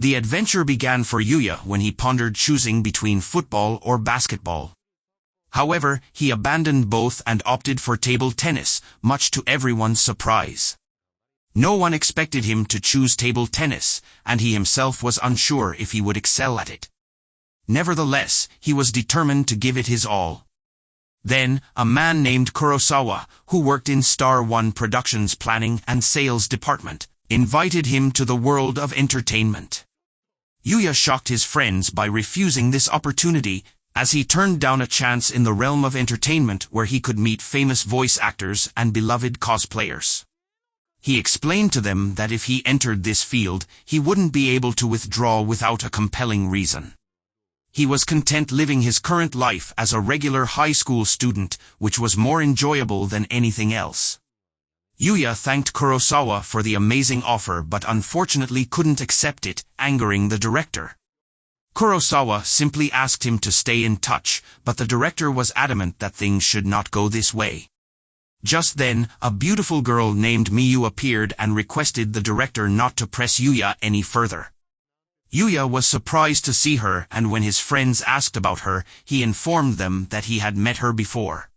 The adventure began for Yuya when he pondered choosing between football or basketball. However, he abandoned both and opted for table tennis, much to everyone's surprise. No one expected him to choose table tennis, and he himself was unsure if he would excel at it. Nevertheless, he was determined to give it his all. Then, a man named Kurosawa, who worked in Star One Productions' planning and sales department, invited him to the world of entertainment. Yuya shocked his friends by refusing this opportunity, as he turned down a chance in the realm of entertainment where he could meet famous voice actors and beloved cosplayers. He explained to them that if he entered this field, he wouldn't be able to withdraw without a compelling reason. He was content living his current life as a regular high school student, which was more enjoyable than anything else. Yuya thanked Kurosawa for the amazing offer but unfortunately couldn't accept it, angering the director. Kurosawa simply asked him to stay in touch, but the director was adamant that things should not go this way. Just then, a beautiful girl named Miyu appeared and requested the director not to press Yuya any further. Yuya was surprised to see her, and when his friends asked about her, he informed them that he had met her before.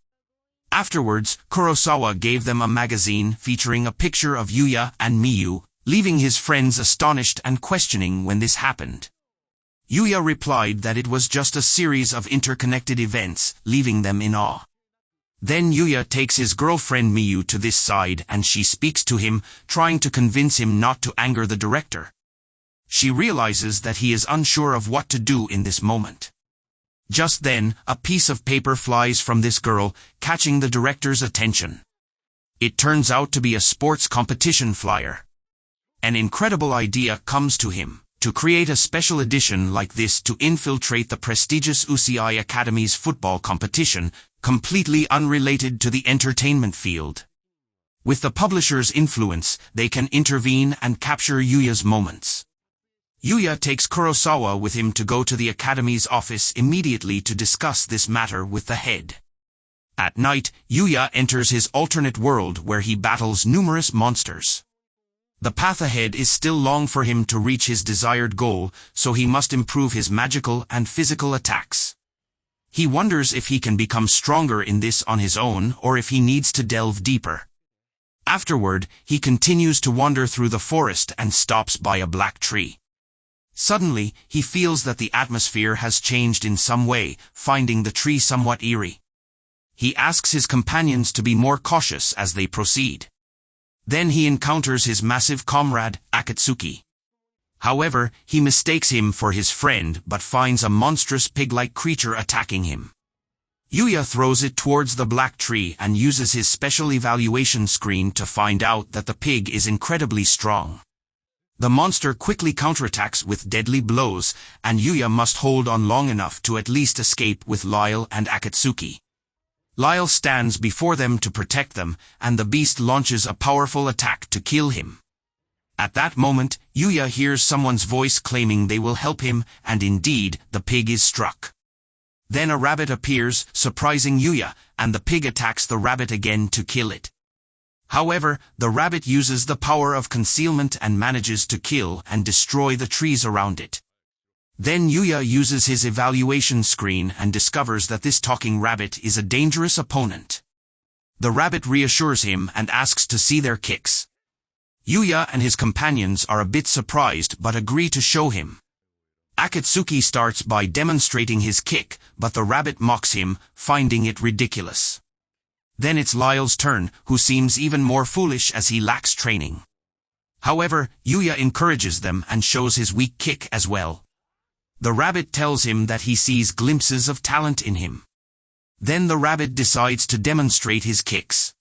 Afterwards, Kurosawa gave them a magazine featuring a picture of Yuya and Miyu, leaving his friends astonished and questioning when this happened. Yuya replied that it was just a series of interconnected events, leaving them in awe. Then Yuya takes his girlfriend Miyu to this side and she speaks to him, trying to convince him not to anger the director. She realizes that he is unsure of what to do in this moment. Just then, a piece of paper flies from this girl, catching the director's attention. It turns out to be a sports competition flyer. An incredible idea comes to him, to create a special edition like this to infiltrate the prestigious Usui Academy's football competition, completely unrelated to the entertainment field. With the publisher's influence, they can intervene and capture Yuya's moments. Yuya takes Kurosawa with him to go to the Academy's office immediately to discuss this matter with the head. At night, Yuya enters his alternate world where he battles numerous monsters. The path ahead is still long for him to reach his desired goal, so he must improve his magical and physical attacks. He wonders if he can become stronger in this on his own or if he needs to delve deeper. Afterward, he continues to wander through the forest and stops by a black tree. Suddenly, he feels that the atmosphere has changed in some way, finding the tree somewhat eerie. He asks his companions to be more cautious as they proceed. Then he encounters his massive comrade, Akatsuki. However, he mistakes him for his friend but finds a monstrous pig-like creature attacking him. Yuya throws it towards the black tree and uses his special evaluation screen to find out that the pig is incredibly strong. The monster quickly counterattacks with deadly blows, and Yuya must hold on long enough to at least escape with Lyle and Akatsuki. Lyle stands before them to protect them, and the beast launches a powerful attack to kill him. At that moment, Yuya hears someone's voice claiming they will help him, and indeed, the pig is struck. Then a rabbit appears, surprising Yuya, and the pig attacks the rabbit again to kill it. However, the rabbit uses the power of concealment and manages to kill and destroy the trees around it. Then Yuya uses his evaluation screen and discovers that this talking rabbit is a dangerous opponent. The rabbit reassures him and asks to see their kicks. Yuya and his companions are a bit surprised but agree to show him. Akatsuki starts by demonstrating his kick, but the rabbit mocks him, finding it ridiculous. Then it's Lyle's turn, who seems even more foolish as he lacks training. However, Yuya encourages them and shows his weak kick as well. The rabbit tells him that he sees glimpses of talent in him. Then the rabbit decides to demonstrate his kicks.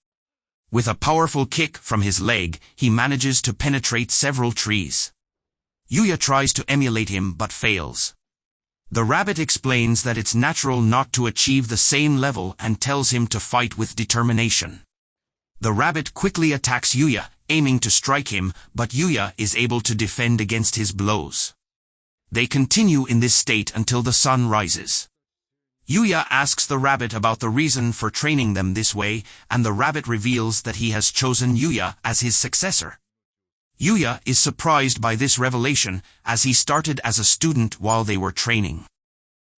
With a powerful kick from his leg, he manages to penetrate several trees. Yuya tries to emulate him but fails. The rabbit explains that it's natural not to achieve the same level and tells him to fight with determination. The rabbit quickly attacks Yuya, aiming to strike him, but Yuya is able to defend against his blows. They continue in this state until the sun rises. Yuya asks the rabbit about the reason for training them this way, and the rabbit reveals that he has chosen Yuya as his successor. Yuya is surprised by this revelation, as he started as a student while they were training.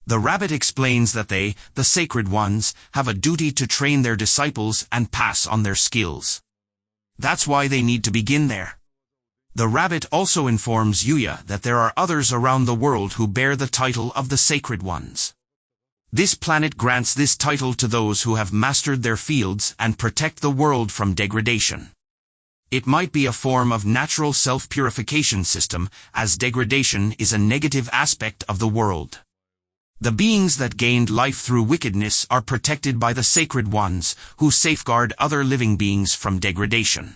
The rabbit explains that they, the sacred ones, have a duty to train their disciples and pass on their skills. That's why they need to begin there. The rabbit also informs Yuya that there are others around the world who bear the title of the sacred ones. This planet grants this title to those who have mastered their fields and protect the world from degradation. It might be a form of natural self-purification system, as degradation is a negative aspect of the world. The beings that gained life through wickedness are protected by the sacred ones, who safeguard other living beings from degradation.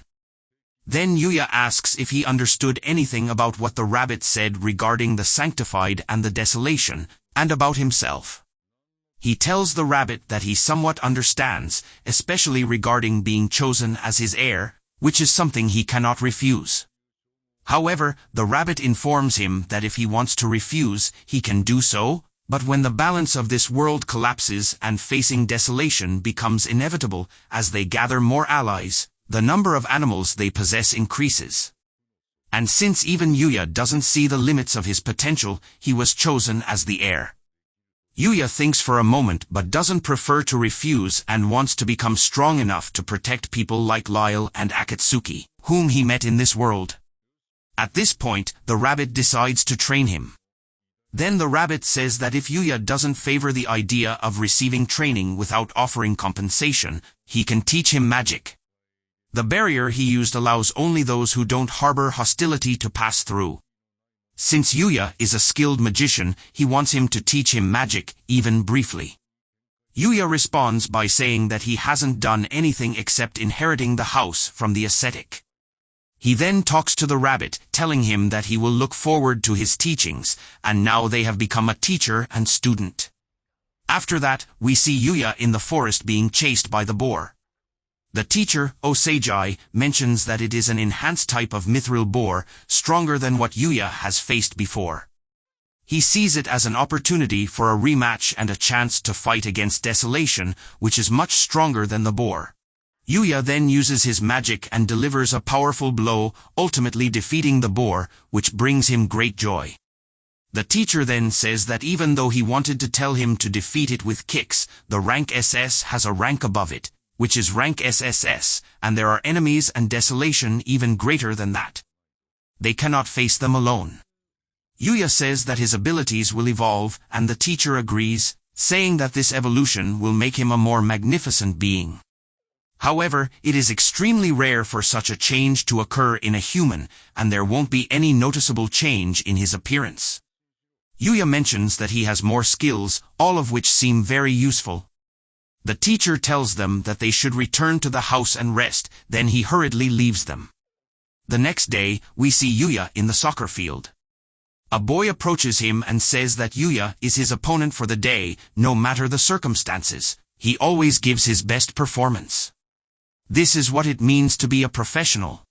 Then Yuya asks if he understood anything about what the rabbit said regarding the sanctified and the desolation, and about himself. He tells the rabbit that he somewhat understands, especially regarding being chosen as his heir, which is something he cannot refuse. However, the rabbit informs him that if he wants to refuse, he can do so, but when the balance of this world collapses and facing desolation becomes inevitable as they gather more allies, the number of animals they possess increases. And since even Yuya doesn't see the limits of his potential, he was chosen as the heir. Yuya thinks for a moment but doesn't prefer to refuse and wants to become strong enough to protect people like Lyle and Akatsuki, whom he met in this world. At this point, the rabbit decides to train him. Then the rabbit says that if Yuya doesn't favor the idea of receiving training without offering compensation, he can teach him magic. The barrier he used allows only those who don't harbor hostility to pass through. Since Yuya is a skilled magician, he wants him to teach him magic, even briefly. Yuya responds by saying that he hasn't done anything except inheriting the house from the ascetic. He then talks to the rabbit, telling him that he will look forward to his teachings, and now they have become a teacher and student. After that, we see Yuya in the forest being chased by the boar. The teacher, Osejai, mentions that it is an enhanced type of mithril boar, stronger than what Yuya has faced before. He sees it as an opportunity for a rematch and a chance to fight against desolation, which is much stronger than the boar. Yuya then uses his magic and delivers a powerful blow, ultimately defeating the boar, which brings him great joy. The teacher then says that even though he wanted to tell him to defeat it with kicks, the rank SS has a rank above it, which is rank SSS, and there are enemies and desolation even greater than that. They cannot face them alone. Yuya says that his abilities will evolve, and the teacher agrees, saying that this evolution will make him a more magnificent being. However, it is extremely rare for such a change to occur in a human, and there won't be any noticeable change in his appearance. Yuya mentions that he has more skills, all of which seem very useful. The teacher tells them that they should return to the house and rest, then he hurriedly leaves them. The next day, we see Yuya in the soccer field. A boy approaches him and says that Yuya is his opponent for the day, no matter the circumstances. He always gives his best performance. This is what it means to be a professional.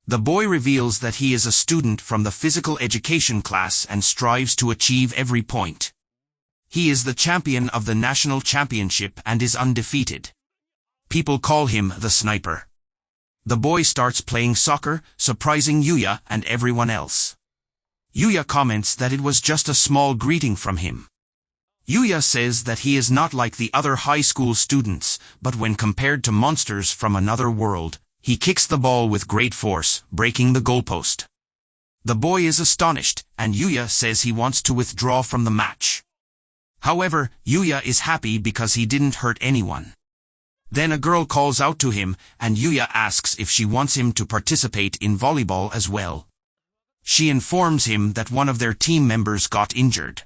The boy reveals that he is a student from the physical education class and strives to achieve every point. He is the champion of the national championship and is undefeated. People call him the sniper. The boy starts playing soccer, surprising Yuya and everyone else. Yuya comments that it was just a small greeting from him. Yuya says that he is not like the other high school students, but when compared to monsters from another world, he kicks the ball with great force, breaking the goalpost. The boy is astonished, and Yuya says he wants to withdraw from the match. However, Yuya is happy because he didn't hurt anyone. Then a girl calls out to him, and Yuya asks if she wants him to participate in volleyball as well. She informs him that one of their team members got injured.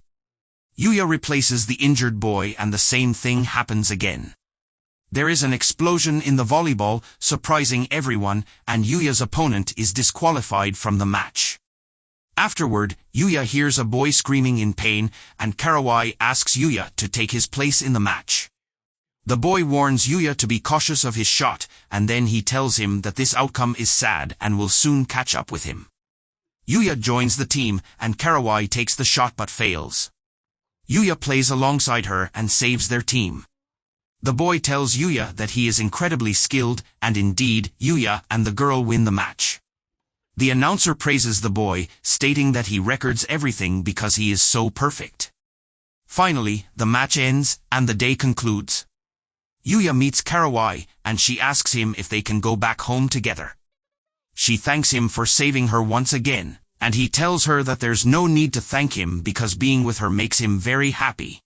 Yuya replaces the injured boy and the same thing happens again. There is an explosion in the volleyball, surprising everyone, and Yuya's opponent is disqualified from the match. Afterward, Yuya hears a boy screaming in pain, and Karawai asks Yuya to take his place in the match. The boy warns Yuya to be cautious of his shot, and then he tells him that this outcome is sad and will soon catch up with him. Yuya joins the team, and Karawai takes the shot but fails. Yuya plays alongside her and saves their team. The boy tells Yuya that he is incredibly skilled, and indeed, Yuya and the girl win the match. The announcer praises the boy, stating that he records everything because he is so perfect. Finally, the match ends, and the day concludes. Yuya meets Karawai, and she asks him if they can go back home together. She thanks him for saving her once again, and he tells her that there's no need to thank him because being with her makes him very happy.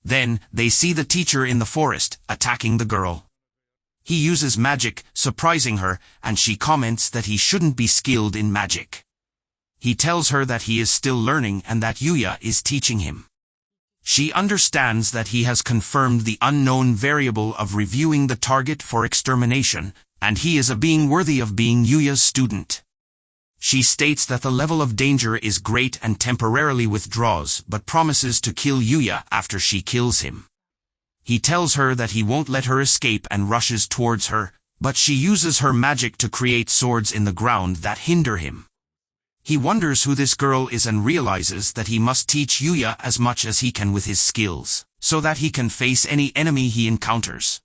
Then, they see the teacher in the forest, attacking the girl. He uses magic, surprising her, and she comments that he shouldn't be skilled in magic. He tells her that he is still learning and that Yuya is teaching him. She understands that he has confirmed the unknown variable of reviewing the target for extermination, and he is a being worthy of being Yuya's student. She states that the level of danger is great and temporarily withdraws but promises to kill Yuya after she kills him. He tells her that he won't let her escape and rushes towards her, but she uses her magic to create swords in the ground that hinder him. He wonders who this girl is and realizes that he must teach Yuya as much as he can with his skills, so that he can face any enemy he encounters.